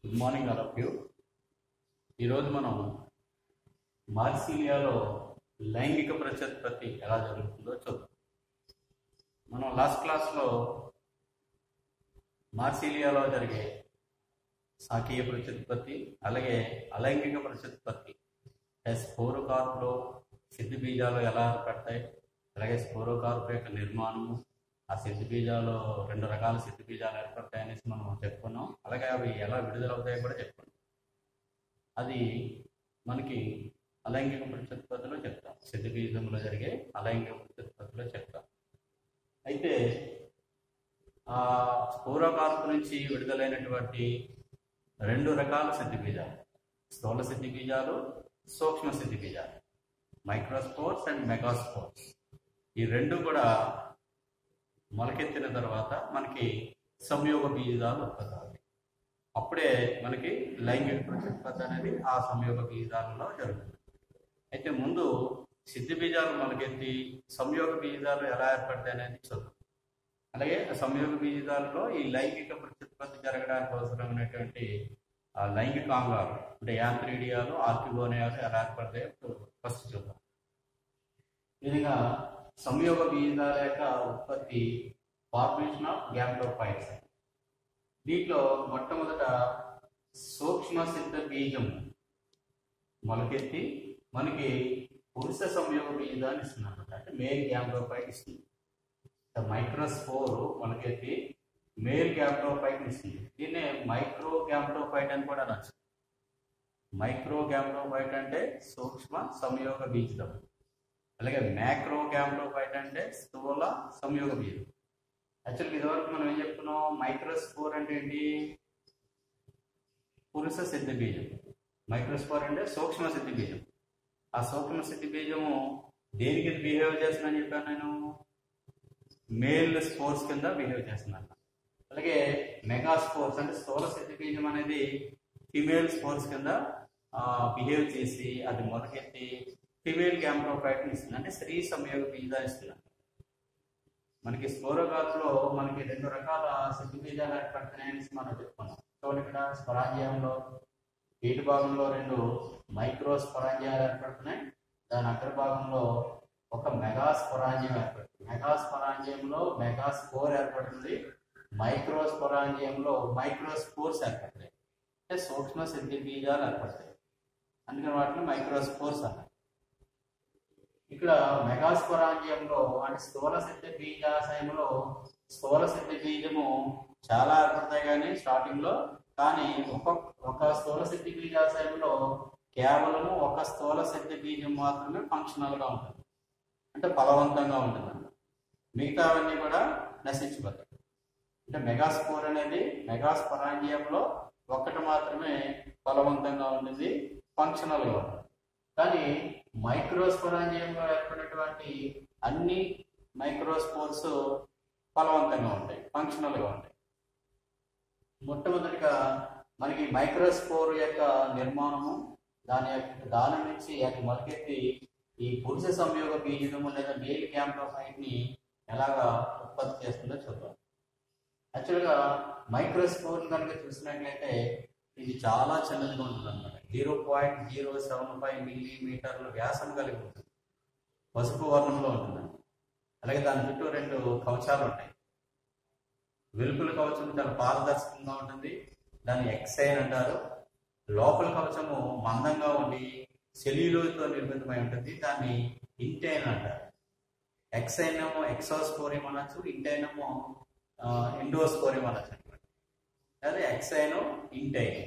Good morning all of you. ఈరోజు మనం మార్సిలియాలో లైంగిక ప్రత్యుత్పత్తి ఎలా జరుగుతుందో చూద్దాం. మనం లాస్ట్ క్లాస్లో మార్సిలియాలో జరిగే సాకీయ ప్రత్యుత్పత్తి అలాగే అలైంగిక ప్రత్యుత్పత్తి స్పోరోకార్పులో సిద్ధి బీజాలు ఎలా ఏర్పడతాయి, అలాగే స్పోరోకార్పు యొక్క నిర్మాణము, ఆ సిద్ధి బీజాలు రెండు రకాల సిద్ధి బీజాలు ఏర్పడతాయి అనేసి మనం చెప్పుకున్నాం. అలాగే అవి ఎలా విడుదలవుతాయో కూడా చెప్పుకున్నాం. అది మనకి అలైంగిక ప్రత్యుత్పత్తిలో చెప్తాం, సిద్ధి బీజంలో జరిగే అలైంగిక ప్రత్యుత్పత్తిలో చెప్తాం. అయితే ఆ స్పోరోకార్పు నుంచి విడుదలైనటువంటి రెండు రకాల సిద్ధి బీజాలు, స్థూల సిద్ధి బీజాలు, సూక్ష్మ సిద్ధి బీజాలు, మైక్రోస్పోర్స్ అండ్ మెగాస్పోర్స్, ఈ రెండు కూడా మొలకెత్తిన తర్వాత మనకి సంయోగ బీజాలు ఉత్పత్తి అవుతాయి. అప్పుడే మనకి లైంగిక ప్రత్యుత్పత్తి అనేది ఆ సంయోగ బీజాలలో జరుగుతుంది. అయితే ముందు సిద్ధి బీజాలు మొలకెత్తి సంయోగ బీజాలు ఎలా ఏర్పడతాయి అనేది చూద్దాం. అలాగే సంయోగ బీజాలలో ఈ లైంగిక ప్రత్యుత్పత్తి జరగడానికి అవసరమైనటువంటి లైంగికాంగాలు అంటే యాంత్రీడియాలు, ఆర్కిగోనియాలు ఎలా ఏర్పడతాయో ఫస్ట్ చూద్దాం. ఈ విధంగా సంయోగ బీజాల యొక్క ఉత్పత్తి ఫార్మేషన్ ఆఫ్ గ్యామ్టోఫైట్స్. దీంట్లో మొట్టమొదట సూక్ష్మ సిద్ధ బీజం మొలకెత్తి మనకి పురుష సంయోగ బీజాన్ని ఇస్తుంది అనమాట, అంటే మేల్ గ్యామ్టోఫైట్ ఇస్తుంది. మైక్రోస్పోర్ మొలకెత్తి మేల్ గ్యామ్టోఫైట్ ఇస్తుంది. దీన్నే మైక్రో గ్యామ్టోఫైట్ అని కూడా అనొచ్చు. మైక్రో గ్యామ్టోఫైట్ అంటే సూక్ష్మ సంయోగ బీజం, అలాగే మ్యాక్రో గ్యామ్టోఫైట్ అంటే స్థూల సంయోగ బీజం. యాక్చువల్గా ఇదివరకు మనం ఏం చెప్పుకున్నాం, మైక్రోస్పోర్ అంటే ఏంటి, పురుష సిద్ధ బీజం. మైక్రోస్పోర్ అంటే సూక్ష్మ సిద్ధ బీజం. ఆ సూక్ష్మ సిద్ధ బీజము దేనికి బిహేవ్ చేస్తుందని చెప్పాను నేను, మేల్ స్పోర్స్ కింద బిహేవ్ చేస్తున్నాను. అలాగే మెగాస్పోర్స్ అంటే స్థూల సిద్ధ బీజం అనేది ఫిమేల్ స్పోర్స్ కింద బిహేవ్ చేసి అది మొదకెత్తి ఫిమేల్ గ్యామ్టోఫైట్ని ఇస్తుంది, అంటే స్త్రీ సంయోగ బీజాన్ని ఇస్తుంది. మనకి స్పోరోకార్పులో మనకి రెండు రకాల సిద్ధి బీజాలు ఏర్పడుతున్నాయని మనం చెప్పుకున్నాం. చూడండి, ఇక్కడ స్పరాంజియంలో వీటి భాగంలో రెండు మైక్రో స్పరాంజియాలు ఏర్పడుతున్నాయి, దాని అగ్ర భాగంలో ఒక మెగా స్పరాంజియం ఏర్పడుతుంది. మెగా స్పరాంజియంలో మెగాస్పోర్ ఏర్పడుతుంది, మైక్రో స్పరాంజియంలో మైక్రోస్పోర్స్ ఏర్పడతాయి, అంటే సూక్ష్మ సిద్ధి బీజాలు ఏర్పడతాయి. అందుకని వాటిని మైక్రోస్పోర్స్ అన్నారు. ఇక్కడ మెగాస్పరాంజియంలో అంటే స్థూల సిద్ధ బీజాశయంలో స్థూల సిద్ధ బీజము చాలా ఏర్పడతాయి కానీ స్టార్టింగ్ లో, కానీ ఒక స్థూల సిద్ధ బీజాశయంలో కేవలము ఒక స్థూల సిద్ధ బీజం మాత్రమే ఫంక్షనల్ గా ఉంటుంది, అంటే ఫలవంతంగా ఉంటుంది. మిగతావన్నీ కూడా నశించిపోతాయి. అంటే మెగాస్పోర్ అనేది మెగాస్పరాంజియంలో ఒక్కటి మాత్రమే ఫలవంతంగా ఉంటుంది, ఫంక్షనల్ గా ఉంటుంది. కానీ మైక్రోస్పరాంజియంలో ఏర్పడినటువంటి అన్ని మైక్రోస్పోర్స్ ఫలవంతంగా ఉంటాయి, ఫంక్షనల్ గా ఉంటాయి. మొట్టమొదటిగా మనకి మైక్రోస్పోర్ యొక్క నిర్మాణము, దాని నుంచి అది మొదకెత్తి ఈ పురుష సంయోగ బీజము లేదా మేల్ గ్యామ్టోఫైట్ ని ఎలాగా ఉత్పత్తి చేస్తుందో చూద్దాం. యాక్చువల్గా మైక్రోస్పోర్ కనుక చూసినట్లయితే ఇది చాలా చిన్నదిగా ఉంటుంది అన్నమాట. 0.075 మిల్లీమీటర్ల వ్యాసం కలిగి ఉంటుంది, పసుపు వర్ణంలో ఉంటుంది. అలాగే దాని చుట్టూ రెండు కవచాలు ఉంటాయి. వెలుపల కవచం చాలా పారదర్శకంగా ఉంటుంది, దాన్ని ఎక్సైన్ అంటారు. లోపల కవచము మందంగా ఉండి సెల్యులోజ్తో నిర్మితమై ఉంటుంది, దాన్ని ఇంటైన్ అంటారు. ఎక్సైన్ ఏమో ఎక్సోస్పోరియం అనొచ్చు, ఇంటైన్ ఏమో ఎండోస్పోరియం అనొచ్చు. అదే ఎక్సైన్, ఇంటైన్,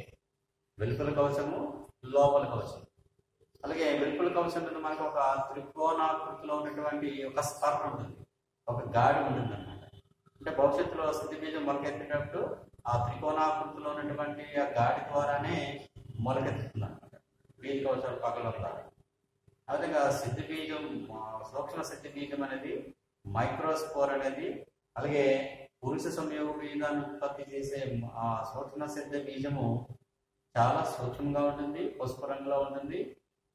వెలుపల కవచము, లోపల కవచం. అలాగే వెలుపల కవచం మీద మనకు ఒక త్రికోణాకృతిలో ఉన్నటువంటి ఒక స్పర్ణ ఉంటుంది, ఒక గాడి ఉంటుంది అన్నమాట. అంటే భవిష్యత్తులో సిద్ధి బీజం మొలకెత్తేటప్పుడు ఆ త్రికోణాకృతిలో ఉన్నటువంటి ఆ గాడి ద్వారానే మొలకెత్తుతుంది అనమాట, బీజ కవచాలు పగల ద్వారా. అదేవిధంగా సిద్ధి బీజం, సూక్ష్మ సిద్ధి బీజం అనేది మైక్రోస్పోర్ అనేది, అలాగే పురుష సంయోగ బీజాన్ని ఉత్పత్తి చేసే ఆ సూక్ష్మ సిద్ధ బీజము చాలా సూక్ష్మంగా ఉంటుంది, పసుపు రంగులో ఉంటుంది,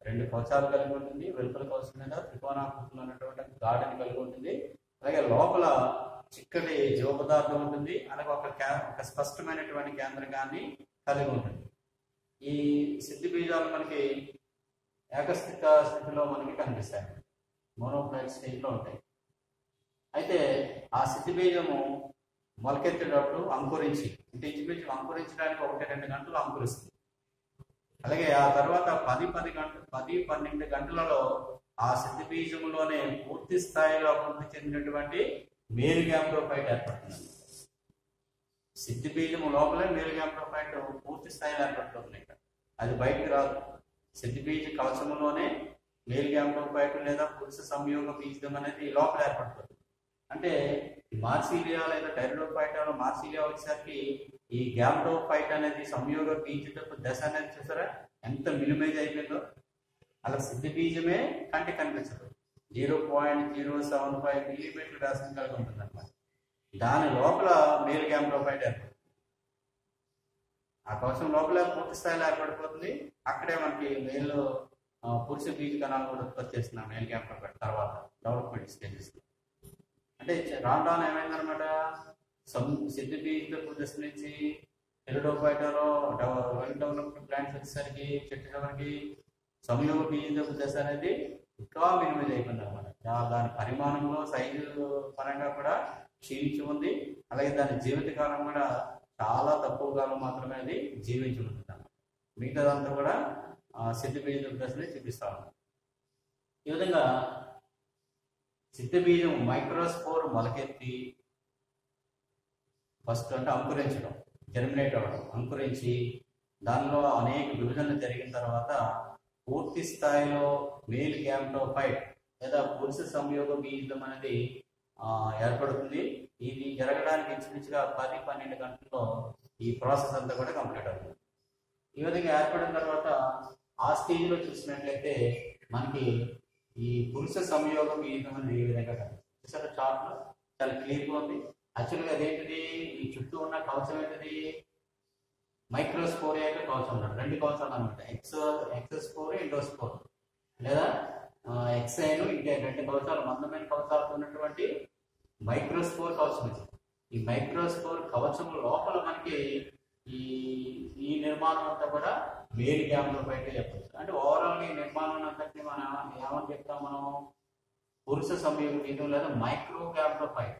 రెండు కవచాలు కలిగి ఉంటుంది. వెలుపల కవచం మీద త్రికోణాకృతిలో ఉన్నటువంటి గాడిని కలిగి ఉంటుంది. అలాగే లోపల చిక్కటి జీవ పదార్థం ఉంటుంది, అలాగే ఒక స్పష్టమైనటువంటి కేంద్రకాన్ని కలిగి ఉంటుంది. ఈ సిద్ధి బీజాలు మనకి ఏకస్థిత స్థితిలో మనకి కనిపిస్తాయి, మోనోప్లాయిడ్ స్టేజ్లో ఉంటాయి. అయితే ఆ సిద్ధి బీజము మొలకెత్తేటప్పుడు అంకురించి, అంటే ఇంచుమించు అంకురించడానికి 1-2 గంటలు అంకురిస్తుంది. అలాగే ఆ తర్వాత 10-12 గంటలలో ఆ సిద్ధి బీజంలోనే పూర్తి స్థాయిలో అభివృద్ధి చెందినటువంటి మేల్ గ్యామ్టోఫైట్ ఏర్పడుతుంది. సిద్ధి బీజము లోపలే మేల్ గ్యామ్టోఫైట్ పూర్తి స్థాయిలో ఏర్పడుతుంది. అది బయటికి రాదు. సిద్ధి బీజ కవచములోనే మేల్ గ్యామ్టోఫైట్ లేదా పురుష సంయోగ బీజం అనేది లోపల ఏర్పడుతుంది. అంటే మార్సిలియా లేదా టైరోడోఫైటాలో మార్సిలియా వచ్చేసరికి ఈ గ్యామ్టోఫైట్ అనేది సంయోగ బీజపు దశ అనేది చూసారా ఎంత మినిమైజ్ అయిపోయిందో. అలా సిద్ధి బీజమే కంటికి కనిపించదు. 0.075 మిల్లీమీటర్ వ్యాసం కలిగి ఉంటుంది అన్నమాట. దాని లోపల మేల్ గ్యామ్టోఫైట్ ఏర్పడుతుంది. ఆ కవచం లోపల పూర్తి స్థాయిలో ఏర్పడిపోతుంది. అక్కడే మనకి మేల్ పురుష బీజ కణాలు కూడా ఉత్పత్తి చేస్తున్నాం మేల్ గ్యామ్టోఫైట్ తర్వాత డెవలప్మెంట్ స్టేజెస్. అంటే రాను రాను ఏమైందనమాట, సిద్ధి బీజపు దశ నుంచి టెరిడోఫైటాలో వెల్ డెవలప్డ్ ప్లాంట్స్ వచ్చేసరికి చెట్టు చివరికి సంయోగ బీజపు దశ అనేది ఇంకా మినిమైజ్ అయిపోయింది అనమాట. దాని పరిమాణంలో సైజు పరంగా కూడా క్షీణించి ఉంది. అలాగే దాని జీవిత కాలం కూడా చాలా తక్కువ కాలం మాత్రమే అది జీవించి ఉంటుంది అన్నమాట. మిగతాదంతా కూడా సిద్ధి బీజపు దశని చూపిస్తా ఉన్నాం. ఈ విధంగా సిద్ధి బీజం మైక్రోస్పోర్ మొలకెత్తి ఫస్ట్ అంటే అంకురించడం, జర్మినేట్ అవ్వడం, అంకురించి దానిలో అనేక విభజనలు జరిగిన తర్వాత పూర్తి స్థాయిలో మేల్ గ్యామ్టోఫైట్ లేదా పురుష సంయోగ బీజం అనేది ఏర్పడుతుంది. ఇది జరగడానికి ఇంచుమించుగా 10-12 గంటల్లో ఈ ప్రాసెస్ అంతా కూడా కంప్లీట్ అవుతుంది. ఈ విధంగా ఏర్పడిన తర్వాత ఆ స్టేజ్లో చూసినట్లయితే మనకి ఈ పురుష సంయోగ బీజం అనేది ఏ విధంగా కనిపిస్తుంది చార్ట్లో చాలా క్లియర్గా ఉంది. యాక్చువల్గా అదేంటిది, ఈ చుట్టూ ఉన్న కవచం ఏంటిది, మైక్రోస్పోరియా కవచం ఉన్నాడు. 2 కవచాలు అనమాట, ఎక్సోస్పోర్, ఎండోస్పోర్ లేదా ఎక్సైన్, ఇంకా 2 కవచాలు మందమైన కవచాలతో ఉన్నటువంటి మైక్రోస్పోర్ కవచం. ఈ మైక్రోస్పోర్ కవచం లోపల మనకి ఈ నిర్మాణం అంతా కూడా మేల్ గ్యామ్టోఫైట్ చెప్పచ్చు. అంటే ఓవరాల్ ఈ నిర్మాణం అంతటిని మనం ఏమని చెప్తాం, మనం పురుష సంయోగ బీజం లేదా మైక్రో గ్యామ్టోఫైట్.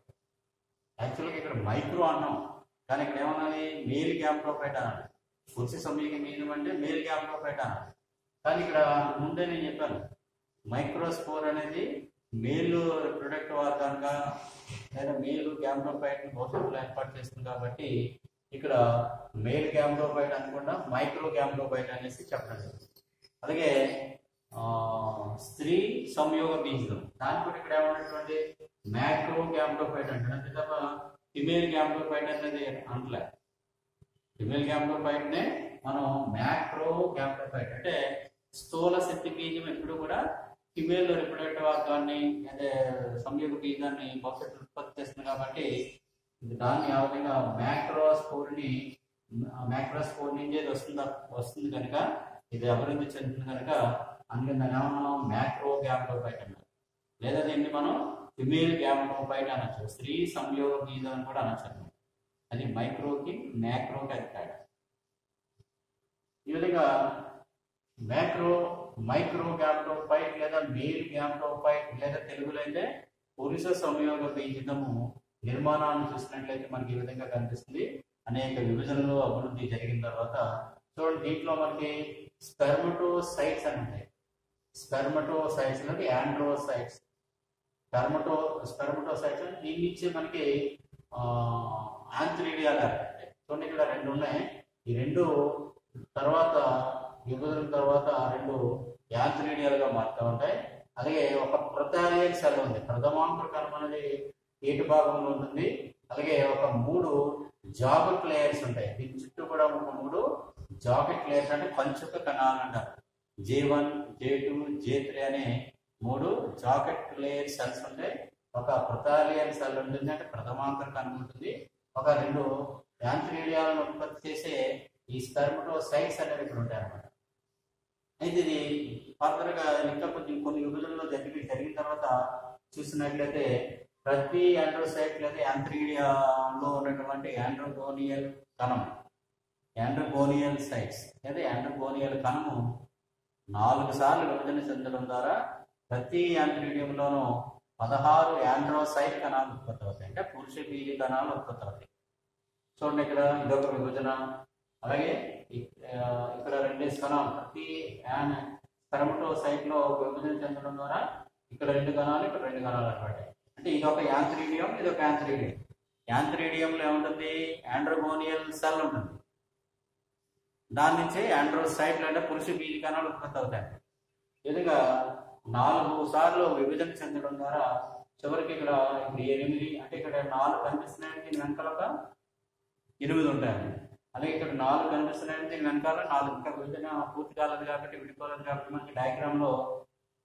యాక్చువల్గా ఇక్కడ మైక్రో అన్నాం, కానీ ఇక్కడ ఏమన్నది మేల్ గ్యామ్టోఫైట్ అన్నాడు. పురుష సంయోగ బీజం అంటే మేల్ గ్యామ్టోఫైట్ అన్నాడు. కానీ ఇక్కడ ముందే నేను చెప్పాను, మైక్రోస్పోర్ అనేది మేల్ రిప్రొడక్టివ్ ఆర్గాన్ గా లేదా మేల్ గ్యామ్టోఫైట్ భవిష్యత్తులో ఏర్పాటు చేస్తుంది. కాబట్టి ఇక్కడ మేల్ గ్యామ్టోఫైట్ అనుకుండా మైక్రో గ్యామ్టోఫైట్ అనేసి చెప్పడం. అలాగే స్త్రీ సంయోగ బీజం దాని కూడా ఇక్కడ ఏమన్నటువంటి మ్యాక్రో గ్యామ్టోఫైట్ అంటే, అంతే తప్ప ఫిమేల్ గ్యామ్టోఫైట్ అనేది అంటలే. ఫిమేల్ గ్యామ్టోఫైట్ నే మనం మ్యాక్రో గ్యామ్టోఫైట్ అంటే స్థూల శక్తి బీజం ఎప్పుడు కూడా ఫిమేల్ రిప్రొడక్టివ్ ఆర్గాన్ని అంటే సంయోగ బీజాన్ని భవిష్యత్తు ఉత్పత్తి చేస్తుంది. కాబట్టి దాన్ని ఆ విధంగా మ్యాక్రోస్పోర్ నుంచి వస్తుంది కనుక ఇది అభివృద్ధి చెందుతుంది కనుక అందుకని దాన్ని ఏమన్నా మ్యాక్రో గ్యామ్టోఫైట్ అన్నారు. లేదా దీన్ని మనం ఫిమేల్ గ్యామ్టోఫైట్ అనొచ్చు, స్త్రీ సంయోగ బీజం అని కూడా అనొచ్చు. అది మైక్రోకి మ్యాక్రోకి అది తేడా. ఈ విధంగా మైక్రో గ్యామ్టోఫైట్ లేదా మేల్ గ్యామ్టోఫైట్ లేదా తెలుగులో అయితే పురుష సంయోగ బీజము నిర్మాణాన్ని చూసినట్లయితే మనకి ఈ విధంగా కనిపిస్తుంది. అనేక విభజనలు అభివృద్ధి జరిగిన తర్వాత చూడండి, దీంట్లో మనకి స్పెర్మటోసైట్స్ అని ఉంటాయి. స్పెర్మటోసైట్స్ అంటే యాండ్రోసైట్స్. స్పెర్మటోసైట్స్ అంటే దీని నుంచి మనకి యాంథ్రీడియాలు ఉంటాయి. చూడండి ఇక్కడ 2 ఉన్నాయి. ఈ 2 తర్వాత విభజన తర్వాత 2 యాంథ్రీడియాలుగా మారుతూ ఉంటాయి. అలాగే ఒక ప్రొథాలియల్ సెల్ ఉంది. ప్రథమాంకుర కణం అనేది ఏటు భాగంలో ఉంటుంది. అలాగే ఒక 3 జాకెట్ లేయర్స్ ఉంటాయి. దీని చుట్టూ కూడా ఒక 3 జాకెట్ లేయర్స్ అంటే పంచుక కణాలు అంటారు. J1, J2, J3 అనే 3 జాకెట్ లేయర్ సెల్స్ ఉంటాయి. ఒక ప్రొథాలియల్ సెల్ ఉంటుంది అంటే ప్రథమాంకుర కణం ఉంటుంది. ఒక 2 యాంథ్రీడియాలను ఉత్పత్తి చేసే ఈ స్పెర్మటోసైట్స్ అనేవి ఇక్కడ ఉంటాయి అన్నమాట. అయితే ఇది ఫర్దర్గా ఇంకా కొన్ని విభజనలో జరిగిన తర్వాత చూసినట్లయితే ప్రతి యాండ్రోసైట్ లేదా యాంథ్రీడియాలో ఉన్నటువంటి యాండ్రోగోనియల్ కణం యాండ్రోగోనియల్ సైట్స్ లేదా యాండ్రోగోనియల్ కణము 4 సార్లు విభజన చెందడం ద్వారా ప్రతి యాంత్రిడియంలోనూ 16 యాండ్రోసైట్ కణాలు ఉత్పత్తి అవుతాయి, అంటే పురుష బీజ కణాలు ఉత్పత్తి అవుతాయి. చూడండి, ఇక్కడ ఇదొక విభజన. అలాగే ఇక్కడ 2 కణాలు ప్రతి స్పెర్మటోసైట్ లో విభజన చెందడం ద్వారా ఇక్కడ 2 కణాలు, ఇక్కడ 2 కణాలు ఏర్పడతాయి. అంటే ఇదొక యాంత్రిడియం, ఇదొక యాంత్రిడియం. యాంత్రిడియంలో ఏముంటుంది? యాండ్రోగోనియల్ సెల్ ఉంటుంది. దాని నుంచి యాండ్రోసైట్లు అంటే పురుష బీజ కణాలు ఉత్పత్తి అవుతాయి. ఈ విధంగా 4 సార్లు విభజన చెందడం ద్వారా చివరికి ఇక్కడ 8, అంటే ఇక్కడ 4 కనిపిస్తున్నాయి, దీని వెనకాల ఒక 8 ఉంటాయండి. అలాగే ఇక్కడ 4 కనిపిస్తున్నాయి, దీని వెనకాల 4. ఇంకా విభజన పూర్తి కాలేదు కాబట్టి, విడిపోలేదు కాబట్టి మనకి డయాగ్రామ్ లో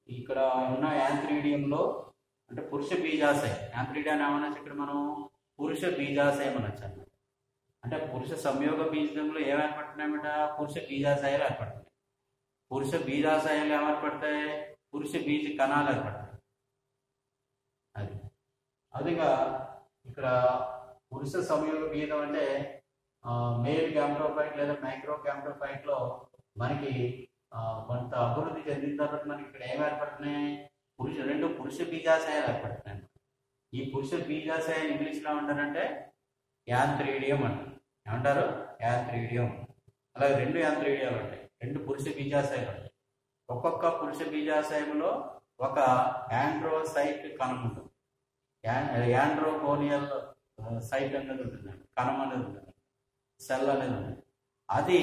ఇక్కడ ఉన్న యాంత్రిడియంలో అంటే పురుష బీజాశయం, యాంత్రిడియాన్ని ఏమనొచ్చు ఇక్కడ మనం పురుష బీజాశయం అనొచ్చు అన్నమాట. అంటే పురుష సంయోగ బీజంలో ఏం ఏర్పడుతున్నాయన్నమాట? పురుష బీజాశయాలు ఏర్పడుతున్నాయి. పురుష బీజాశయాలు ఏర్పడతాయి? పురుష బీజ కణాలు ఏర్పడతాయి. అది అదిగా ఇక్కడ పురుష సంయోగ బీజం అంటే మేల్ గ్యామ్టోఫైట్ లేదా మైక్రో గ్యామ్టోఫైట్ లో మనకి కొంత అభివృద్ధి చెందిన తర్వాత మనకి ఇక్కడ ఏం ఏర్పడుతున్నాయి? 2 పురుష బీజాశయాలు ఏర్పడుతున్నాయి. ఈ పురుష బీజాశయాలు ఇంగ్లీష్ లో ఏమంటారంటే యాంత్రిడియం అంటారు. ఏమంటారు? యాంత్రిడియం. అలాగే 2 యాంత్రిడియాలు ఉంటాయి, 2 పురుష బీజాశయాలు ఉంటాయి. ఒక్కొక్క పురుష బీజాశయంలో ఒక యాండ్రోసైట్ కణం ఉంటుంది. యాండ్రోగోనియల్ సైట్ అనేది ఉంటుంది, కణం అనేది ఉంటుంది, సెల్ అనేది ఉంటుంది. అది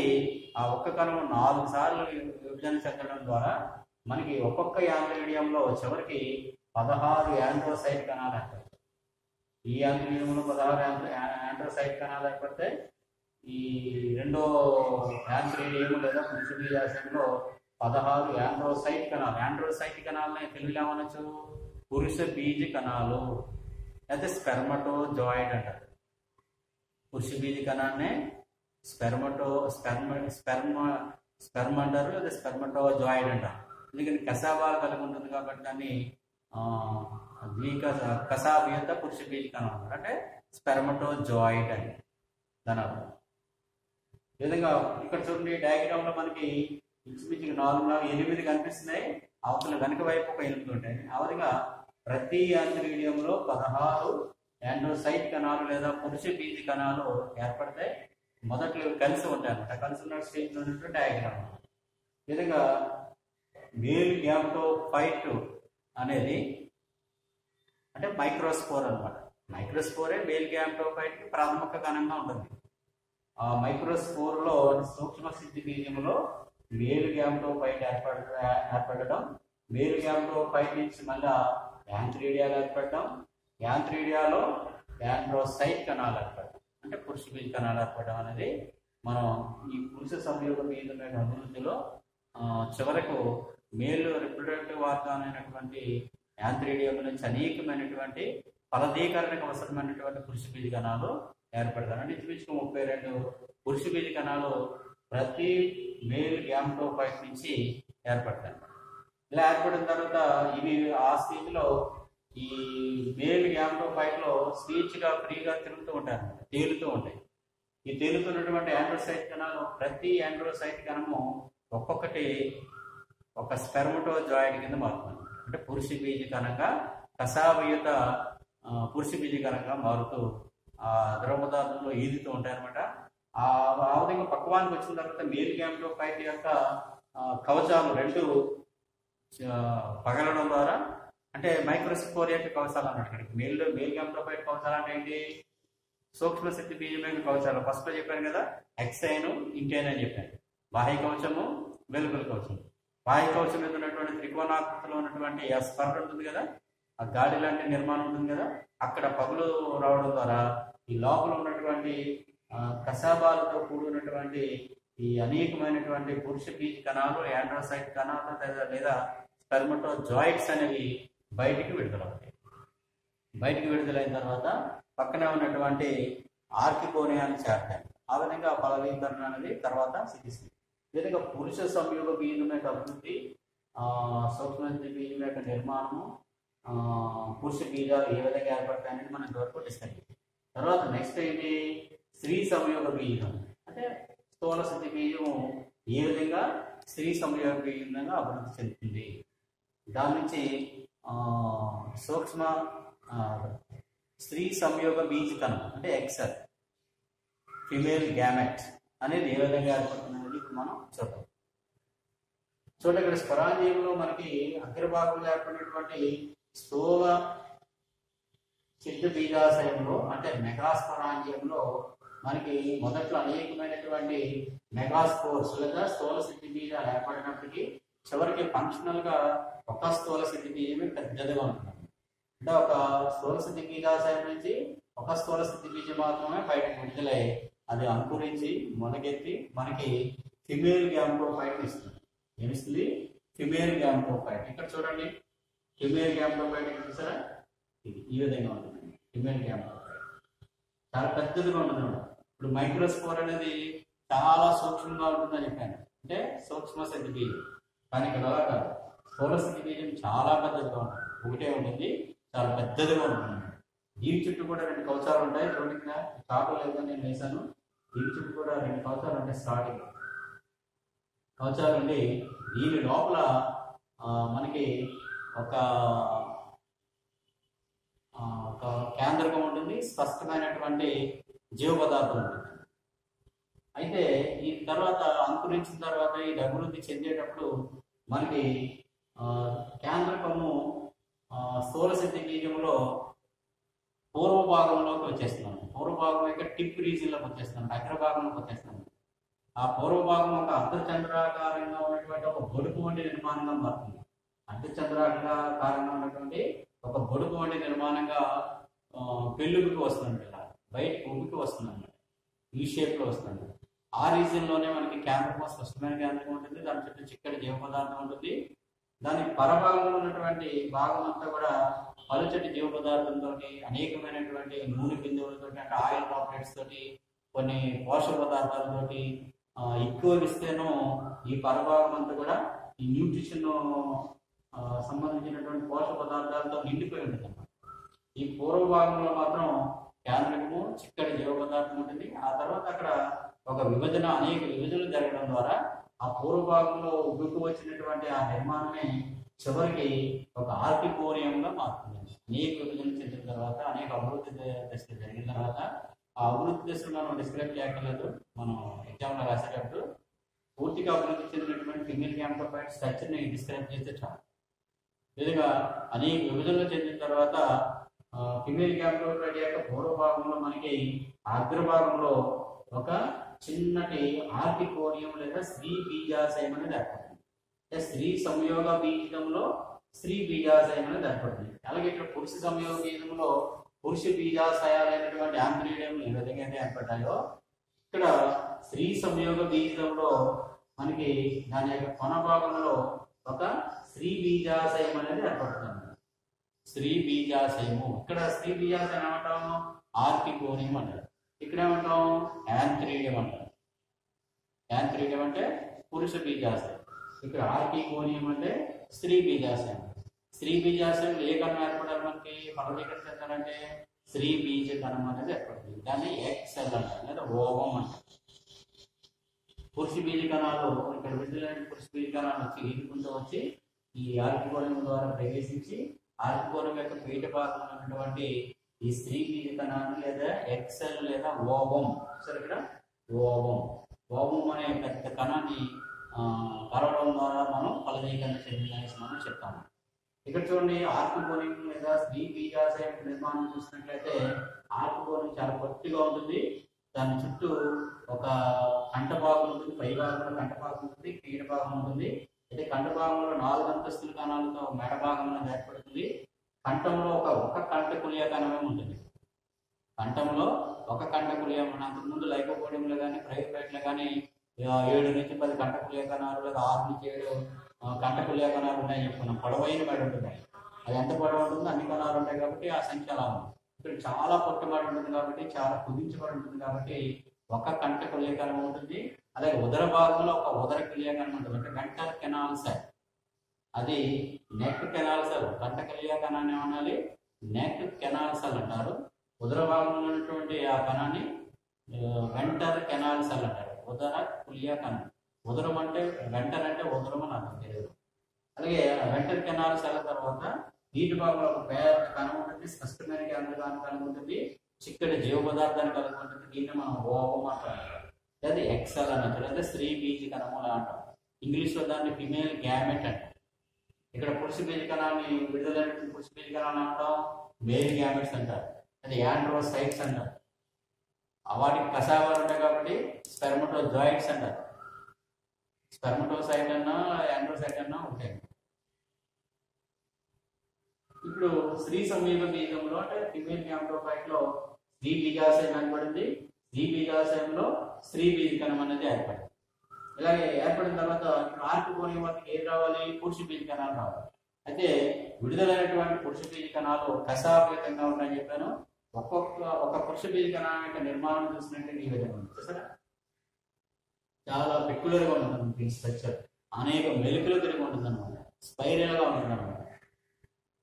ఆ ఒక్క కణం 4 సార్లు విభజన చెందడం ద్వారా మనకి ఒక్కొక్క యాంత్రిడియంలో చివరికి 16 యాండ్రోసైట్ కణాలు ఏర్పడతాయి. ఈ యాంత్రిడియంలో 16 యాండ్రోసైట్ కణాలు ఏర్పడితే ఈ 2వ యాంత్రిడియం లేదా పురుష బీజాశయంలో 16 యాండ్రోసైట్ కణాలు. యాండ్రోసైట్ కణాలని తెలుగులో ఏమనొచ్చు? పురుష బీజ కణాలు అయితే స్పెర్మటోజాయిడ్ అంటారు. పురుష బీజ కణాన్ని స్పెర్మ్ అంటారు లేదా స్పెర్మటోజాయిడ్ అంటారు. ఎందుకంటే కసాబాలు కలిగి ఉంటుంది కాబట్టి దాన్ని కసాబియత పురుష బీజ కణం అంటారు, అంటే స్పెర్మటోజాయిడ్ అని దాని అర్థం. ఈ విధంగా ఇక్కడ చూడండి, డయాగ్రామ్ లో మనకి ఇంచుమించుగా 8 కనిపిస్తున్నాయి. అవతల వెనక వైపు ఒక 8 ఉంటాయి. ఆ విధంగా ప్రతి యాంత్రిడియంలో 16 యాండ్రోసైట్ కణాలు లేదా పురుష బీజ కణాలు ఏర్పడితే మొదట్లో కలిసి ఉంటాయి అన్నమాట. కలిసి ఉన్న స్టేజ్ లో ఉన్నటువంటి డయాగ్రామ్. ఈ విధంగా మేల్ గ్యామ్టోఫైట్ అనేది అంటే మైక్రోస్పోర్ అనమాట. మైక్రోస్పోరే మేల్ గ్యామ్టోఫైట్ కి ప్రాథమిక కణంగా ఉంటుంది. ఆ మైక్రోస్పోర్ లో సూక్ష్మ స్థితి బీజంలో మేల్ గ్యామ్టోఫైట్ ఏర్పడడం, మేల్ గ్యామ్టోఫైట్ నుంచి మళ్ళా యాంత్రిడియాలు ఏర్పడడం, యాంత్రిడియాలో యాండ్రోసైట్ కణాలు ఏర్పడడం, అంటే పురుష బీజ కణాలు ఏర్పడడం అనేది మనం ఈ పురుష సంయోగ బీజం యొక్క అభివృద్ధిలో చివరకు మేల్ రిప్రొడక్టివ్ ఆర్గాన్ అయినటువంటి యాంత్రిడియం నుంచి అనేకమైనటువంటి ఫలదీకరణకు అవసరమైనటువంటి పురుష బీజ కణాలు ఏర్పడతారు. అంటే ఇంచుమించుగా 32 పురుష బీజ కణాలు ప్రతి మేల్ గ్యామ్టోఫైట్ నుంచి ఏర్పడతాయి. ఇలా ఏర్పడిన తర్వాత ఇవి ఆ స్థితిలో ఈ మేల్ గ్యామ్టోఫైట్ లో స్వేచ్ఛగా ఫ్రీగా తిరుగుతూ ఉంటాయి, తేలుతూ ఉంటాయి. ఈ తేలుతున్నటువంటి యాండ్రోసైట్ కణాలు ప్రతి యాండ్రోసైట్ కణము ఒక్కొక్కటి ఒక స్పెర్మటోజాయిడ్ కింద మారుతుంది. అంటే పురుష బీజ కణంగా కసాబియత పురుష బీజ కణంగా మారుతూ ఆ ద్రవ పదార్థంలో ఈదుతూ ఉంటాయి అనమాట. ఆ విధంగా పక్వానికి వచ్చిన తర్వాత మేల్ గ్యామ్టోఫైట్ యొక్క కవచాలు 2 పగలడం ద్వారా, అంటే మైక్రోస్పోర్ యొక్క కవచాలు అన్నట్టు. మేల్ గ్యామ్టోఫైట్ కవచాలు అంటే ఏంటి? సూక్ష్మ శక్తి బీజం యొక్క కవచాలు ఫస్ట్ లో చెప్పాను కదా, ఎక్సైన్ ఇంటైన్ అని చెప్పాను. బాహ్య కవచము, వెలుపల కవచము. బాహ్య కవచం మీద ఉన్నటువంటి త్రికోణాకృతిలో ఉన్నటువంటి ఆ స్పర్ధ ఉంటుంది కదా, ఆ గాడి లాంటి నిర్మాణం ఉంటుంది కదా, అక్కడ పగులు రావడం ద్వారా ఈ లోపల ఉన్నటువంటి కసాబాలతో కూడినటువంటి ఈ అనేకమైనటువంటి పురుష బీజ కణాలు, యాండ్రోసైట్ కణాలు లేదా స్పెర్మటోజాయిడ్స్ అనేవి బయటికి విడుదలవుతాయి. బయటికి విడుదలైన తర్వాత పక్కనే ఉన్నటువంటి ఆర్కిగోనియాన్ని చేరతాయి. ఆ విధంగా ఫలదీకరణ అనేది తర్వాత సిద్ధిస్తుంది. ఈ విధంగా పురుష సంయోగ బీజం యొక్క అభివృద్ధి, సూక్ష్మ బీజం యొక్క నిర్మాణము, పురుష బీజాలు ఏ విధంగా ఏర్పడతాయి అనేది మనం ఇంతవరకు డిస్కస్ చేస్తాం. తర్వాత నెక్స్ట్ ఏంటి? స్త్రీ సంయోగ బీజం. అంటే స్థూల సిద్ధి బీజము ఏ విధంగా స్త్రీ సంయోగ బీజంగా అభివృద్ధి చెందుతుంది. దాని నుంచి సూక్ష్మ స్త్రీ సంయోగ బీజ కణం అంటే ఎక్సెల్ ఫిమేల్ గ్యామెట్ అనేది ఏ విధంగా ఏర్పడుతుంది అనేది ఇప్పుడు మనం చూద్దాం. చూడండి, ఇక్కడ స్పరాంజీయంలో మనకి అగ్రభాగంలో ఏర్పడినటువంటి స్థూల సిద్ధ బీజాశయంలో అంటే మెగాస్పరాంజీయంలో మనకి మొదట్లో అనేకమైనటువంటి మెగాస్పోర్స్ లేదా స్థూల సిద్ధి బీజాలు ఏర్పడినప్పటికీ చివరికి ఫంక్షనల్ గా ఒక స్థూల సిద్ధి బీజమే పెద్దదిగా ఉంటుంది. అంటే ఒక స్థూల సిద్ధి బీజాశయం నుంచి ఒక స్థూల సిద్ధి బీజం మాత్రమే బయటకు విడుదలై అది అంకురించి మొలకెత్తి మనకి ఫిమేల్ గ్యామ్టోఫైట్ ఇస్తుంది. ఏమిస్తుంది? ఫిమేల్ గ్యామ్టోఫైట్. ఇక్కడ చూడండి, ఫిమేల్ గ్యామ్టోఫైట్ చూసారా, ఇది ఈ విధంగా ఉంటుంది. ఫిమేల్ గ్యామ్టోఫైట్ చాలా పెద్దదిగా ఉంటుంది. ఇప్పుడు మైక్రోస్పోర్ అనేది చాలా సూక్ష్మంగా ఉంటుందని చెప్పాను, అంటే సూక్ష్మ సిద్ధి బీజం. కానీ ఇక్కడ అలా కాదు, స్థూల సిద్ధి బీజం చాలా పెద్దదిగా ఉంటుంది. ఒకటే ఉంటుంది, చాలా పెద్దదిగా ఉంటుంది. దీని చుట్టూ కూడా 2 కవచాలు ఉంటాయి. చూడండి, ఇక్కడ స్టార్ట్ లేదని నేను వేసాను. దీని చుట్టూ కూడా 2 కవచాలు ఉంటాయి. స్టార్టింగ్ కవచాలు ఉండి దీని లోపల మనకి ఒక కేంద్రకం ఉంటుంది, స్పష్టమైనటువంటి జీవ పదార్థం ఉంటుంది. అయితే ఈ తర్వాత అంకురించిన తర్వాత ఇది అభివృద్ధి చెందేటప్పుడు మనకి కేంద్రకము స్థూల సిద్ధి బీజంలో పూర్వ భాగంలోకి వచ్చేస్తున్నాం. పూర్వభాగం యొక్క టిప్ రీజియన్లోకి వచ్చేస్తున్నాం, అగ్రభాగంలోకి వచ్చేస్తున్నాం. ఆ పూర్వభాగం ఒక అర్ధచంద్రాకారంగా ఉన్నటువంటి ఒక బొడుపు వంటి నిర్మాణంగా మారుతుంది. అర్ధచంద్రాకారంగా ఉన్నటువంటి ఒక బొడుపు వంటి నిర్మాణంగా పెళ్ళుకి వస్తుంది, ఇలా బయటకు ఉబ్బికి వస్తుంది, ఈ షేప్ లో వస్తుంది. ఆ రీజియన్ లోనే మనకి కేంద్రకం, స్పష్టమైన కేంద్రకం ఉంటుంది. దాని చుట్టూ చిక్కటి జీవ పదార్థం ఉంటుంది. దాని పరభాగంలో ఉన్నటువంటి భాగం అంతా కూడా పలుచటి జీవ పదార్థంతో, అనేకమైనటువంటి నూనె బిందువులతో, అంటే ఆయిల్ డ్రాప్లెట్స్ తోటి, కొన్ని పోషక పదార్థాలతోటి ఎక్కువ ఇస్తేనో ఈ పరభాగం అంతా కూడా ఈ న్యూట్రిషన్ సంబంధించినటువంటి పోషక పదార్థాలతో నిండిపోయి ఉంటుంది అన్నమాట. ఈ పూర్వ భాగంలో మాత్రం కేంద్రకము, చిక్కటి జీవ పదార్థం ఉంటుంది. ఆ తర్వాత అక్కడ ఒక విభజన, అనేక విభజనలు జరగడం ద్వారా ఆ పూర్వ భాగంలో ఉబ్బుకు వచ్చినటువంటి ఆ నిర్మాణమే చివరికి ఒక ఆర్కికోరియంగా మారుతుంది. అనేక విభజనలు చెందిన తర్వాత, అనేక అభివృద్ధి దశలు జరిగిన తర్వాత, ఆ అభివృద్ధి దశలో మనం డిస్క్రైబ్ చేయక్కర్లేదు, మనం ఎగ్జామ్లో రాసేటప్పుడు పూర్తిగా అభివృద్ధి చెందినటువంటి ఫిమేల్ గ్యామ్టోఫైట్ స్ట్రక్చర్ని డిస్క్రైబ్ చేస్తే చాలు. విధంగా అనేక విభజనలు చెందిన తర్వాత ఫిమేల్ గ్యామ్టోఫైట్ యొక్క పూర్వ భాగంలో మనకి అగ్రభాగంలో ఒక చిన్నటి ఆర్కికోరియం లేదా స్త్రీ బీజాశయం అనేది ఏర్పడుతుంది. అంటే స్త్రీ సంయోగ బీజంలో స్త్రీ బీజాశయం అనేది ఏర్పడుతుంది. అలాగే ఇక్కడ పురుష సంయోగ బీజంలో పురుష బీజాశయాలైనటువంటి యాంత్రీడియం ఏ విధంగా అయితే ఏర్పడ్డాయో, ఇక్కడ స్త్రీ సంయోగ బీజంలో మనకి దాని యొక్క కొన భాగంలో ఒక స్త్రీ బీజాశయం అనేది ఏర్పడుతుంది. స్త్రీ బీజాశయము, ఇక్కడ స్త్రీ బీజాశయం ఏమంటాము? ఆర్కికోరియం అంటారు. ఇక్కడ ఏమంటాం? యాంత్రీడియం అంటారు. యాంత్రీడియం అంటే పురుష బీజాశయం, ఇక్కడ ఆర్కికోరియం అంటే స్త్రీ బీజాశయం. స్త్రీ బీజాశయం ఏ కణం ఏర్పడాలి మనకి? ఫలదీకరణ చెందాలంటే స్త్రీ బీజ కణం అనేది ఏర్పడుతుంది. దాన్ని ఎక్సెల్ అంటారు లేదా ఓవం అంటారు. పురుష బీజ కణాలు, ఇక్కడ విడుదలైన పురుష బీజ కణాలు వచ్చి ఈదుకుంటూ వచ్చి ఈ ఆర్కికోరియం ద్వారా ప్రవేశించి ఆర్కికోరియం యొక్క పీఠ భాగంలో ఉన్నటువంటి ఈ స్త్రీ బీజ కణాన్ని లేదా ఎక్సెల్ లేదా ఓవం, సరే ఇక్కడ ఓవం, ఓవం అనే పెద్ద కణాన్ని కలవడం ద్వారా మనం ఫలదీకరణ చెందిందనేసి మనం చెప్తాము. ఇక్కడ చూడండి, ఆర్కికోరియం లేదా స్త్రీ బీజాశయం నిర్మాణం చూసినట్లయితే ఆర్కికోరియం చాలా పొట్టిగా ఉంటుంది. దాని చుట్టూ ఒక కంఠ భాగం ఉంటుంది, పై భాగంలో కంఠ భాగం ఉంటుంది, పీఠ భాగం ఉంటుంది. అయితే కంఠ భాగంలో 4 అంతస్తుల కణాలతో మెడ భాగం అనేది ఏర్పడుతుంది. కంఠంలో ఒక కంఠ కులియ కణమే ఉంటుంది. కంఠంలో ఒక కంఠ కులియ, అంతకుముందు లైకోపోడియంలో కానీ ప్రైవేట్లో కానీ 7 నుంచి 10 కంఠ కులియ కణాలు లేదా 6 నుంచి 7 కంఠ కులియ కణాలు ఉన్నాయని చెప్పుకున్నాం. పొడవైన మెడ ఉంటుంది, అది ఎంత పొడవు ఉంటుందో అన్ని కణాలు ఉంటాయి కాబట్టి ఆ సంఖ్య అలా ఉంది. ఇక్కడ చాలా పొట్టుబడి ఉంటుంది కాబట్టి, చాలా కుదించబడి ఉంటుంది కాబట్టి ఒక కంఠ కులియ కణం ఉంటుంది. అలాగే ఉదర భాగంలో ఒక ఉదర కులియ కణం ఉంటుంది, అంటే వెంటర్ కెనాల్ సెల్, అది నెక్ కెనాల్ సెల్. కంఠ కులియ కణాన్ని ఏమనాలి? నెక్ కెనాల్ సెల్ అంటారు. ఉదర భాగంలో ఉన్నటువంటి ఆ కణాన్ని వెంటర్ కెనాల్ సెల్ అంటారు. ఉదర కుల్య కణం. ఉదరం అంటే వెంటర్ అంటే ఉదరం అని అర్థం తెలియదు. అలాగే వెంటర్ కెనాల్స్ అయిన తర్వాత నీటి భాగంలో ఒక పేద కణం ఉంటుంది, స్పష్టమైన కేంద్రకాన్ని కలిగి ఉంటుంది, చిక్కటి జీవ పదార్థాన్ని కలిగి ఉంటుంది. దీన్ని మనం ఓవం అంటాం, లేదా ఎక్సెల్ అని అంటారు, లేదా స్త్రీ బీజ కణములు అంటాం. ఇంగ్లీష్లో దాన్ని ఫిమేల్ గ్యామెట్ అంటాం. ఇక్కడ పురుష బీజ కణాన్ని విడుదలైన పురుష బీజ కణాన్ని అంటాం మేల్ గ్యామెట్స్ అంటారు, లేదా యాండ్రోసైట్స్ అంటారు. వాటికి కషాయాలు ఉంటాయి కాబట్టి స్పెర్మటోజాయిడ్స్ అంటారు. స్పెర్మటోసైట్ అన్నా యాండ్రోసైట్ అన్నా ఉంటాయి. ఇప్పుడు స్త్రీ సమీప బీజంలో అంటే ఫిమేల్ గ్యామెటోఫైట్ లో స్త్రీ బీజాశయం ఏర్పడింది. స్త్రీ బీజాశయంలో స్త్రీ బీజ కణం అనేది ఏర్పడింది. ఇలాగే ఏర్పడిన తర్వాత ఇప్పుడు ఆర్కిగోనియం వాటికి ఏది రావాలి? పురుష బీజ కణాలు రావాలి. అయితే విడుదలైనటువంటి పురుష బీజ కణాలు కషాయతంగా ఉన్నాయని చెప్పాను. ఒక పురుష బీజ కణం యొక్క నిర్మాణం చూసినట్టే ఈ విధంగా ఉంది. చూసారా, చాలా పెక్యులర్ గా ఉంటుంది ఈ స్ట్రక్చర్. అనేక మెలికలు తిరిగి ఉంటుంది అనమాట, స్పైరల్ గా ఉంటుంది అనమాట.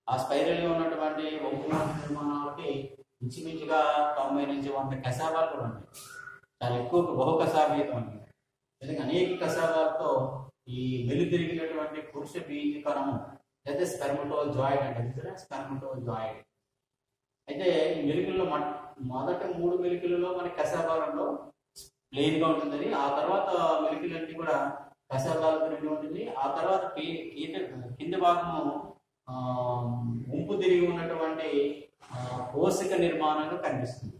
ఆ స్పైరల్ గా ఉన్నటువంటి వంపులాంటి నిర్మాణాలకి ఇంచుమించుగా 90 నుంచి 100 కషాయాలు కూడా ఉంటాయి. చాలా ఎక్కువ బహు కషాయతం అండి. విధంగా అనేక కషాయాలతో ఈ వెలుతిరిగినటువంటి పురుష బీజ కణము లేదా స్పెర్మటోజాయిడ్ అంటే స్పెర్మటోజాయిడ్. అయితే ఈ మెలికల్లో మొదటి 3 మెలికలలో మనకి కషాయాలలో ప్లెయిన్ గా ఉంటుంది. ఆ తర్వాత మెలికలన్నీ కూడా కషాయాలతో నిండి ఉంటుంది. ఆ తర్వాత కింద భాగము వంపు తిరిగి ఉన్నటువంటి కోశిక నిర్మాణంగా కనిపిస్తుంది.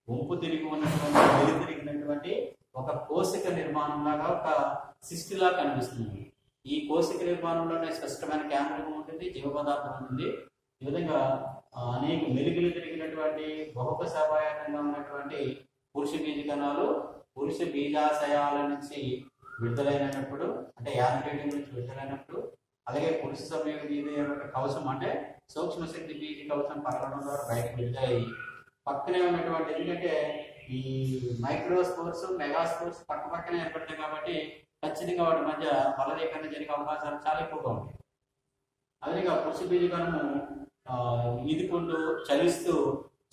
వంపు తిరిగి ఉన్నటువంటి వెలుతిరిగినటువంటి ఒక కోశిక నిర్మాణం లాగా ఒక సిస్ట్ లా కనిపిస్తుంది. ఈ కోశిక నిర్మాణంలోనే స్పష్టమైన కేంద్రం ఉంటుంది, జీవ పదార్థం ఉంటుంది. ఈ విధంగా అనేక మెలుగులు తిరిగినటువంటి బహుకషాయతంగా ఉన్నటువంటి పురుష బీజ కణాలు పురుష బీజాశయాల నుంచి విడుదలైనప్పుడు, అంటే యాంత్రికం నుంచి విడుదలైనప్పుడు, అలాగే పురుష సమీప బీజ యొక్క కవచం అంటే సూక్ష్మ శక్తి బీజ కవచం పరగడం ద్వారా బయటకు విడుదలై పక్కనే ఉన్నటువంటి, ఎందుకంటే ఈ మైక్రోస్పోర్స్ మెగాస్పోర్స్ పక్క పక్కనే ఏర్పడతాయి కాబట్టి ఖచ్చితంగా వాటి మధ్య ఫలదీకరణ జరిగే అవకాశాలు చాలా ఎక్కువగా ఉంటాయి. అదేవిధంగా పురుష బీజ కణము ఈదుకుంటూ చలిస్తూ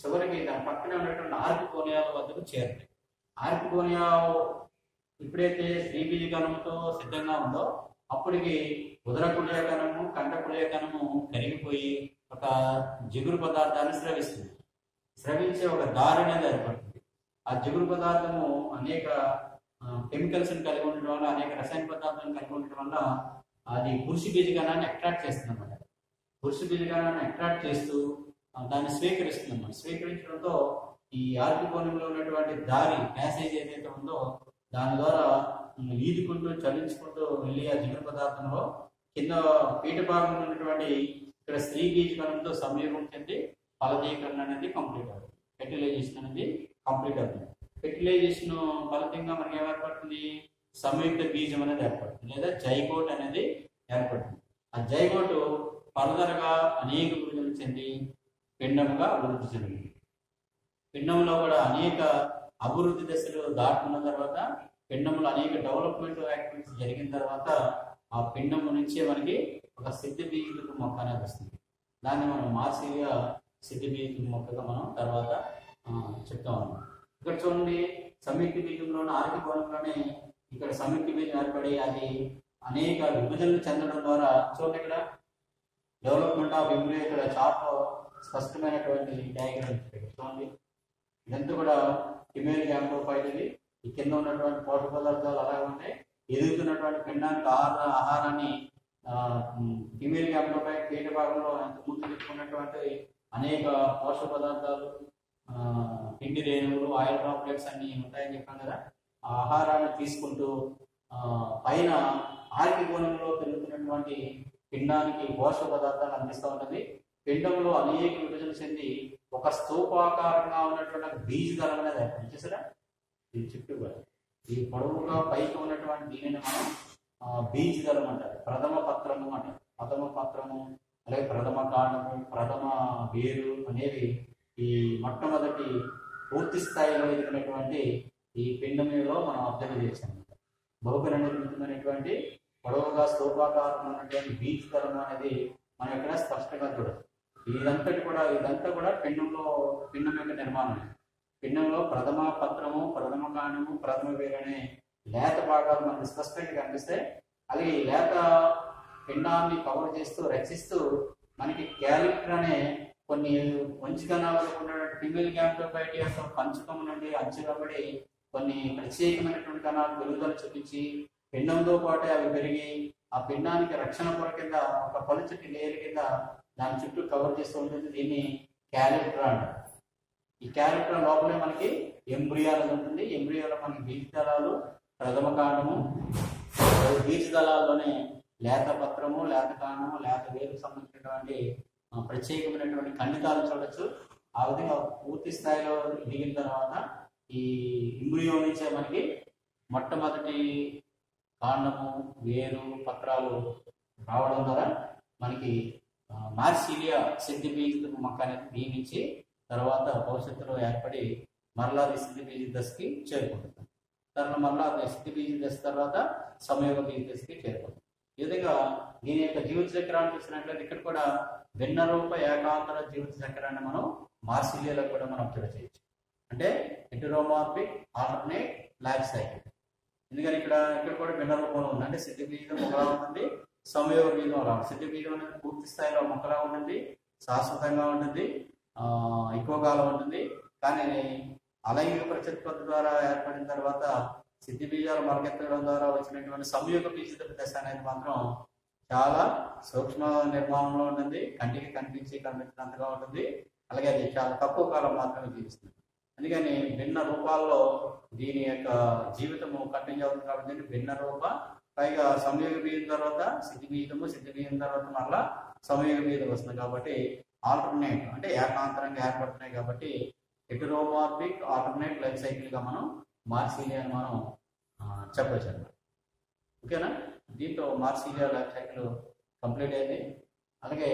చివరికి దాని పక్కనే ఉన్నటువంటి ఆర్కిగోనియాల వద్దకు చేరుతాయి. ఆర్కిగోనియా ఎప్పుడైతే స్త్రీ బీజ కణముతో సిద్ధంగా ఉందో అప్పటికి ఉదర కుళయ కణము కంఠ కుళయ కణము కరిగిపోయి ఒక జిగురు పదార్థాన్ని స్రవిస్తుంది. స్రవించే ఒక దారి అనేది ఏర్పడుతుంది. ఆ జిగురు పదార్థము అనేక కెమికల్స్ కలిగి ఉండడం వల్ల, అనేక రసాయన పదార్థాలను కలిగి ఉండడం వల్ల అది పురుష బీజ కణాన్ని అట్రాక్ట్ చేస్తుంది అన్నమాట. పురుష బీజ కణాన్ని అట్రాక్ట్ చేస్తూ దాన్ని స్వీకరిస్తుంది అన్నమాట. స్వీకరించడంతో ఈ ఆర్కిగోనియంలో ఉన్నటువంటి దారి ప్యాసేజ్ ఏదైతే ఉందో దాని ద్వారా ఈదుకుంటూ చలించుకుంటూ వెళ్ళి ఆ జిగురు పదార్థంలో కింద పీఠ భాగంలో ఉన్నటువంటి ఇక్కడ స్త్రీ బీజ కణంతో సంయోగం చెంది ఫలదీకరణ అనేది కంప్లీట్ అవుతుంది. ఫెర్టిలైజేషన్ అనేది కంప్లీట్ అవుతుంది. ఫెర్టిలైజేషన్ ఫలితంగా మనకి ఏర్పడుతుంది? సంయుక్త బీజం అనేది ఏర్పడుతుంది, లేదా జైగోట్ అనేది ఏర్పడుతుంది. ఆ జైగోట్ ఫర్దర్గా అనేక వృద్ధులు చెంది పిండంగా అభివృద్ధి చెందింది. పిండంలో కూడా అనేక అభివృద్ధి దశలు దాటుకున్న తర్వాత, పిండంలో అనేక డెవలప్మెంట్ యాక్టివిటీస్ జరిగిన తర్వాత ఆ పిండము నుంచే మనకి ఒక సిద్ధ బీజ మొక్క అనేది వస్తుంది. దాన్ని మనం మార్సిలియా సిద్ధ బీజ మొక్కగా మనం తర్వాత చెప్తా ఉన్నాం. ఇక్కడ చూడండి, సంయుక్త బీజంలోని ఆర్కిగోనియంలోనే ఇక్కడ సంయుక్త బీజం ఏర్పడి అది అనేక విభజనలు చెందడం ద్వారా చూడండి ఇక్కడ డెవలప్మెంట్ ఆఫ్ ఎంబ్రియో ఇక్కడ చార్ట్ లో స్పష్టమైనటువంటి డయాగ్రామ్ చూడండి. ఇదంతా కూడా ఫిమేల్ గ్యామెటోఫైట్. ఇది ఈ కింద ఉన్నటువంటి పోషక పదార్థాలు అలాగే ఉంటాయి. ఎదుగుతున్నటువంటి పిండానికి ఆహారాన్ని ఫిమేల్ గ్యామెటోఫైట్ పీఠ భాగంలో ఎంత ముందు చెప్పుకున్నటువంటి అనేక పోషక పదార్థాలు, పిండి రేణువులు, ఆయిల్ డ్రాప్లెట్స్ అన్ని ఉంటాయని చెప్పాను కదా. ఆ ఆహారాన్ని తీసుకుంటూ పైన ఆర్కిగోనియంలో పెరుగుతున్నటువంటి పిండానికి పోషక పదార్థాలు అందిస్తూ ఉంటుంది. పిండంలో అనేక విభజన చెంది ఒక స్తూపాకారంగా ఉన్నటువంటి బీజదళం అనేది ఏర్పడింది. చూసారా, ఈ చుట్టూ ఈ పొడవుగా పైకి ఉన్నటువంటి దీనిని మనం బీజదళం అంటారు. ప్రథమ పత్రము అంటారు. ప్రథమ పత్రము అలాగే ప్రథమ కాండము, ప్రథమ వేరు అనేవి ఈ మొట్టమొదటి పూర్తి స్థాయిలో ఎదిగినటువంటి ఈ పిండములో మనం అబ్జర్వ్ చేసాం. బహుకరణ నిర్మితమైనటువంటి పొడవుగా స్తూపాకారం ఉన్నటువంటి బీజదళం అనేది మనం ఇక్కడ స్పష్టంగా చూడదు. ఇదంతా కూడా పిండం యొక్క నిర్మాణం. పిండంలో ప్రథమ పత్రము, ప్రథమ కాండము, ప్రథమ వేరు అనే లేత భాగాలు మనకి స్పష్టంగా కనిపిస్తాయి. అలాగే ఈ లేత పిండాన్ని కవర్ చేస్తూ రక్షిస్తూ మనకి క్యాలిక్టర్ అనే కొన్ని మంచి కణాలు ఉన్నటువంటి ఫిమేల్ గ్యామ్టోఫైట్ యొక్క పంచకం నుండి అంచుకబడి కొన్ని ప్రత్యేకమైనటువంటి కణాలు పెరుగుదల చూపించి పిండంతో పాటే అవి పెరిగి ఆ పిండానికి రక్షణ పొర కింద ఒక పలుచటి లేయర్ కింద దాని చుట్టూ కవర్ చేస్తూ ఉంటుంది. దీన్ని క్యాలిక్టర్ అంటారు. ఈ క్యాలిక్టర్ లోపలే మనకి ఎంబ్రియాలు ఉంటుంది. ఎంబ్రియాలో మనకి బీజ దళాలు, ప్రథమ కాండము, బీజ దళాల్లోనే లేత పత్రము, లేత కాండము, లేత వేరుకు సంబంధించినటువంటి ప్రత్యేకమైనటువంటి ఖండితాలు చూడొచ్చు. ఆ విధంగా పూర్తి స్థాయిలో ఎదిగిన తర్వాత ఈ ఎంబ్రియో నుంచే మనకి మొట్టమొదటి కాండము, వేరు, పత్రాలు రావడం ద్వారా మనకి మార్సిలియా సిద్ధి బీజ మొక్క అనేది దీనించి తర్వాత భవిష్యత్తులో ఏర్పడి మరలా అది సిద్ధి బీజ దశకి చేరుకుంటుంది. తర్వాత మరలా సిద్ధి బీజ దశ తర్వాత సంయోగ బీజ దశకి చేరుకుంటుంది. ఈ విధంగా దీని యొక్క జీవిత చక్రాన్ని చూసినట్లయితే ఇక్కడ కూడా భిన్న రూప ఏకాంతర జీవిత చక్రాన్ని మనం మార్సిలియాలో కూడా మనం అబ్జర్వ్ చేయొచ్చు. అంటే హెటెరోమార్ఫిక్ ఆల్టర్నేట్ లైఫ్ సైకిల్. ఎందుకని ఇక్కడ కూడా భిన్న రూపంలో ఉంది. అంటే సిద్ధి బీజం ఒకలా ఉంటుంది, సంయోగ బీజం అలా ఉంటుంది. సిద్ధి బీజం అనేది పూర్తి స్థాయిలో మొక్కలా ఉంటుంది, శాశ్వతంగా ఉంటుంది, ఎక్కువ కాలం ఉంటుంది. కానీ అలైంగిక ప్రత్యుత్పత్తి ద్వారా ఏర్పడిన తర్వాత సిద్ధి బీజాలు మొలకెత్తడం ద్వారా వచ్చినటువంటి సంయోగ బీజ దశ అనేది మాత్రం చాలా సూక్ష్మ నిర్మాణంలో ఉంటుంది, కంటికి కనిపించినంతగా ఉంటుంది. అలాగే అది చాలా తక్కువ కాలం మాత్రమే జీవిస్తుంది. అందుకని భిన్న రూపాల్లో దీని యొక్క జీవితము కంటిన్యూ అవుతుంది. కాబట్టి భిన్న రూప, పైగా సంయోగ బీజం తర్వాత సిద్ధి బీజము, సిద్ధి బీజం తర్వాత మరలా సంయోగ బీజం వస్తుంది. కాబట్టి ఆల్టర్నేట్ అంటే ఏకాంతరంగా ఏర్పడుతున్నాయి. కాబట్టి హెటెరోమార్ఫిక్ ఆల్టర్నేట్ లైఫ్ సైకిల్ గా మనం మార్సిలియా అని మనం చెప్పవచ్చు అన్నమాట. ఓకేనా? దీంతో మార్సిలియా లైఫ్ సైకిల్ కంప్లీట్ అయింది. అలాగే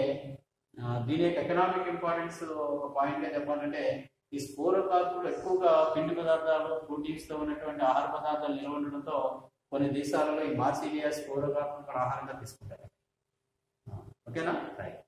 దీని యొక్క ఎకనామిక్ ఇంపార్టెన్స్ ఒక పాయింట్గా చెప్పాలంటే ఈ స్పోరోకార్పులు ఎక్కువగా పిండి పదార్థాలు, ప్రోటీన్స్ తో ఉన్నటువంటి ఆహార పదార్థాలు నిల్వ ఉండడంతో కొన్ని దేశాలలో ఈ మార్సిలియా స్పోరోకార్పులు ఆహారంగా తీసుకుంటారు. ఓకేనా? రైట్.